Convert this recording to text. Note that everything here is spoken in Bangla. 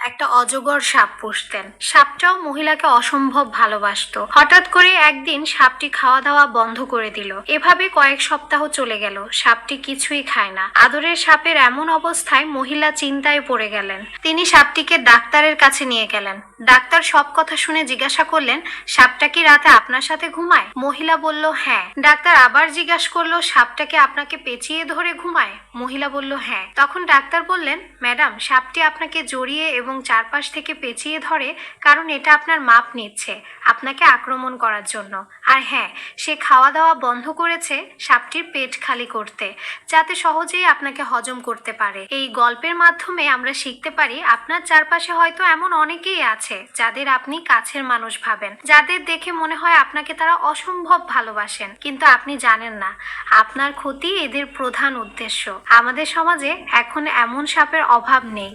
একটা অজগর সাপ পুষতেন। সাপটাও মহিলাকে অসম্ভব ভালোবাসতো। হঠাৎ করে একদিন সাপটি খাওয়া দাওয়া বন্ধ করে দিল। এভাবে কয়েক সপ্তাহ চলে গেল। সাপটি কিছুই খায় না। আদরের সাপের এমন অবস্থায় মহিলা চিন্তায় পড়ে গেলেন। তিনি সাপটিকে ডাক্তারের কাছে নিয়ে গেলেন। ডাক্তার সব কথা শুনে জিজ্ঞাসা করলেন, সাপটা কি রাতে আপনার সাথে ঘুমায়? মহিলা বলল, হ্যাঁ। ডাক্তার আবার জিজ্ঞাসা করলো, সাপটা কি আপনাকে পেঁচিয়ে ধরে ঘুমায়? মহিলা বলল, হ্যাঁ। তখন ডাক্তার বললেন, ম্যাডাম, সাপটি আপনাকে জড়িয়ে এবং চারপাশ থেকে পেঁচিয়ে ধরে কারণ এটা আপনার মাপ নিচ্ছে আপনাকে আক্রমণ করার জন্য। আর হ্যাঁ, সে খাওয়া দাওয়া বন্ধ করেছে সাপটির পেট খালি করতে, যাতে সহজেই আপনাকে হজম করতে পারে। এই গল্পের মাধ্যমে আমরা শিখতে পারি, আপনার চারপাশে হয়তো এমন অনেকেই আছে যাদের আপনি কাছের মানুষ ভাবেন, যাদের দেখে মনে হয় আপনাকে তারা অসম্ভব ভালোবাসেন, কিন্তু আপনি জানেন না আপনার ক্ষতি এদের প্রধান উদ্দেশ্য। আমাদের সমাজে এখন এমন সাপের অভাব নেই।